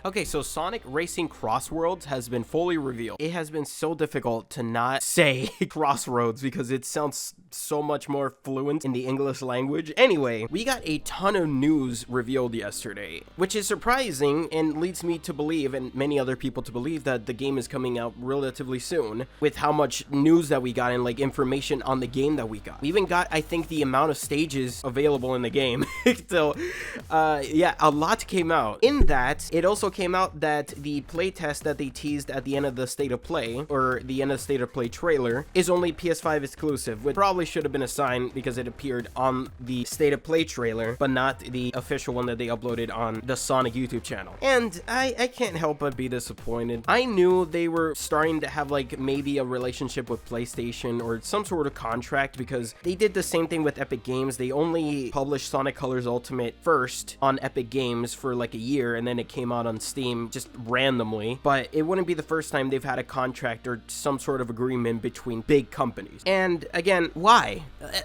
Okay, so Sonic Racing CrossWorlds has been fully revealed. It has been so difficult to not say Crossroads because it sounds so much more fluent in the English language. Anyway, we got a ton of news revealed yesterday, which is surprising and leads me to believe, and many other people to believe, that the game is coming out relatively soon with how much news that we got and like information on the game that we got. We even got, I think, the amount of stages available in the game. So, yeah, a lot came out. In that, it also came out that the playtest that they teased at the end of the State of Play, or the end of the State of Play trailer, is only PS5 exclusive, which probably should have been a sign because it appeared on the State of Play trailer, but not the official one that they uploaded on the Sonic YouTube channel. And I can't help but be disappointed. I knew they were starting to have like maybe a relationship with PlayStation or some sort of contract, because they did the same thing with Epic Games. They only published Sonic Colors Ultimate first on Epic Games for like a year, and then it came out on Steam just randomly. But it wouldn't be the first time they've had a contract or some sort of agreement between big companies. And again, why?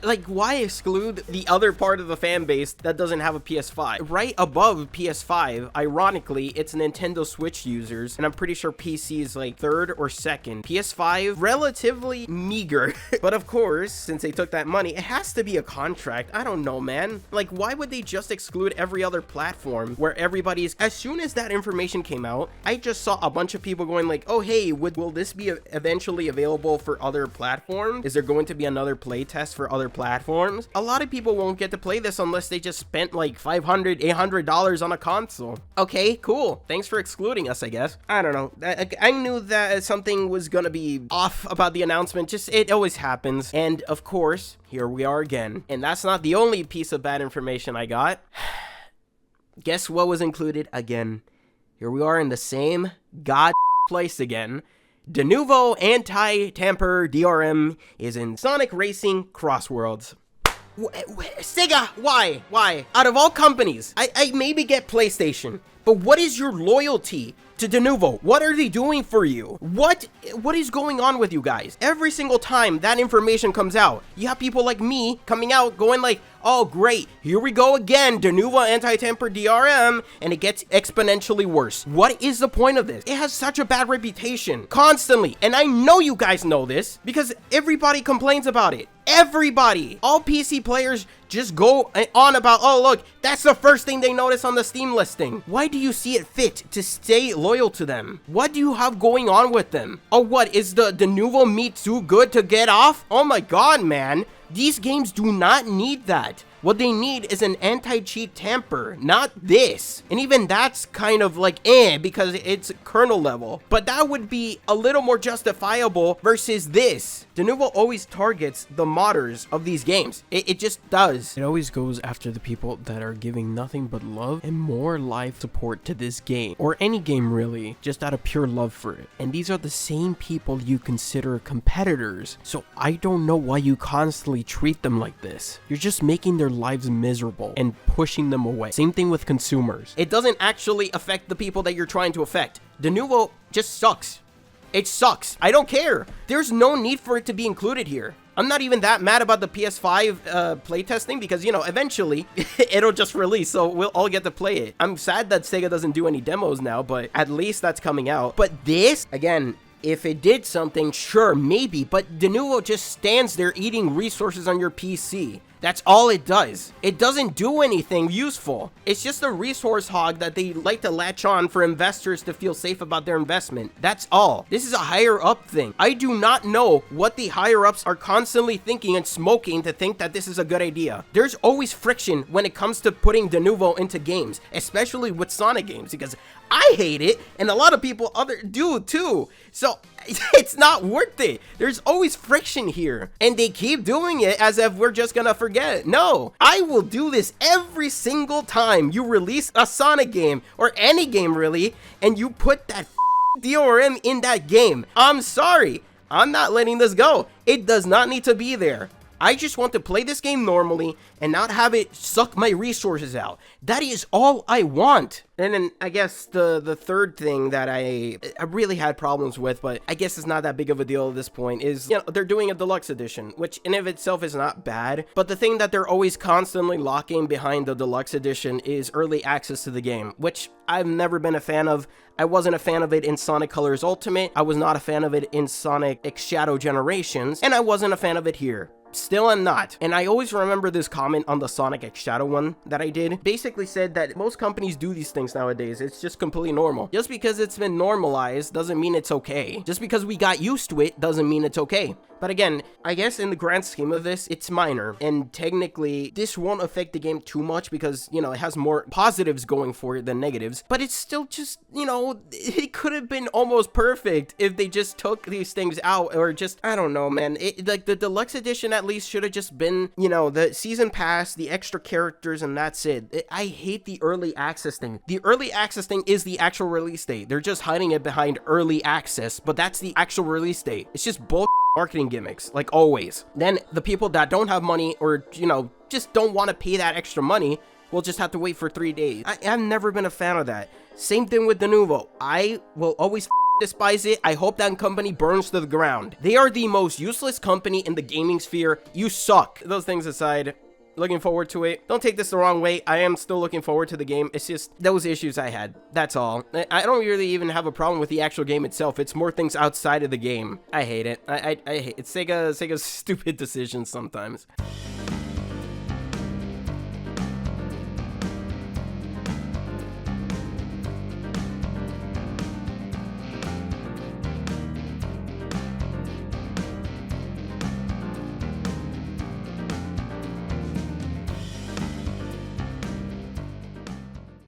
Like, why exclude the other part of the fan base that doesn't have a PS5? Right above PS5, ironically, it's Nintendo Switch users, and I'm pretty sure PC is like third or second. PS5, relatively meager. But of course, since they took that money, it has to be a contract. I don't know, man. Like, why would they just exclude every other platform where everybody's... As soon as that information came out, I just saw a bunch of people going like, oh, hey, will this be eventually available for other platforms? Is there going to be another playtest for other platforms? A lot of people won't get to play this unless they just spent like $500, $800 on a console. Okay, cool. Thanks for excluding us, I guess. I don't know. I knew that something was gonna be off about the announcement. Just, it always happens. And of course, here we are again. And that's not the only piece of bad information I got. Guess what was included again? Here we are in the same god place again. Denuvo Anti-Tamper DRM is in Sonic Racing CrossWorlds. Sega, why? Why? Out of all companies, I maybe get PlayStation, but what is your loyalty to Denuvo? What are they doing for you? What is going on with you guys? Every single time that information comes out, you have people like me coming out going like, oh great, here we go again, Denuvo Anti-Tamper DRM, and it gets exponentially worse. What is the point of this? It has such a bad reputation, constantly, and I know you guys know this, because everybody complains about it. Everybody, all PC players just go on about, oh look, that's the first thing they notice on the Steam listing. Why do you see it fit to stay loyal to them? What do you have going on with them? Oh, what, is the Denuvo meat too good to get off? Oh my god, man. These games do not need that. What they need is an anti-cheat tamper, not this. And even that's kind of like because it's kernel level. But that would be a little more justifiable versus this. Denuvo always targets the modders of these games. It just does. It always goes after the people that are giving nothing but love and more live support to this game. Or any game really, just out of pure love for it. And these are the same people you consider competitors. So I don't know why you constantly treat them like this. You're just making their lives miserable and pushing them away. Same thing with consumers. It doesn't actually affect the people that you're trying to affect. Denuvo just sucks. It sucks. I don't care. There's no need for it to be included here. I'm not even that mad about the PS5 playtesting because, you know, eventually it'll just release, so we'll all get to play it. I'm sad that Sega doesn't do any demos now, but at least that's coming out. But this, again, if it did something, sure, maybe, but Denuvo just stands there eating resources on your PC. That's all it does. It doesn't do anything useful. It's just a resource hog that they like to latch on for investors to feel safe about their investment. That's all. This is a higher up thing. I do not know what the higher ups are constantly thinking and smoking to think that this is a good idea. There's always friction when it comes to putting Denuvo into games, especially with Sonic games, because I hate it and a lot of people do too. So it's not worth it. There's always friction here, and they keep doing it as if we're just gonna forget. No, I will do this every single time you release a Sonic game, or any game really, and you put that DRM in that game. I'm sorry, I'm not letting this go. It does not need to be there. I just want to play this game normally and not have it suck my resources out. That is all I want. And then I guess the third thing that I really had problems with, but I guess it's not that big of a deal at this point, is, you know, they're doing a deluxe edition, which in of itself is not bad. But the thing that they're always constantly locking behind the deluxe edition is early access to the game, which I've never been a fan of. I wasn't a fan of it in Sonic Colors Ultimate. I was not a fan of it in Sonic X Shadow Generations, and I wasn't a fan of it here. Still am not. And I always remember this comment on the Sonic X Shadow one that I did. Basically said that most companies do these things nowadays. It's just completely normal. Just because it's been normalized doesn't mean it's okay. Just because we got used to it doesn't mean it's okay. But again, I guess in the grand scheme of this, it's minor. And technically, this won't affect the game too much because, you know, it has more positives going for it than negatives. But it's still just, you know, it could have been almost perfect if they just took these things out, or just, I don't know, man. Like, the deluxe edition at least should have just been, you know, the season pass, the extra characters, and that's it. I hate the early access thing. The early access thing is the actual release date. They're just hiding it behind early access, but that's the actual release date. It's just bull marketing gimmicks, like always. Then the people that don't have money, or, you know, just don't want to pay that extra money, will just have to wait for 3 days. I've never been a fan of that. Same thing with Denuvo. I will always despise it. I hope that company burns to the ground. They are the most useless company in the gaming sphere. You suck. Those things aside, looking forward to it. Don't take this the wrong way. I am still looking forward to the game. It's just those issues I had. That's all. I don't really even have a problem with the actual game itself. It's more things outside of the game. I hate it. I hate it. Sega's stupid decisions sometimes.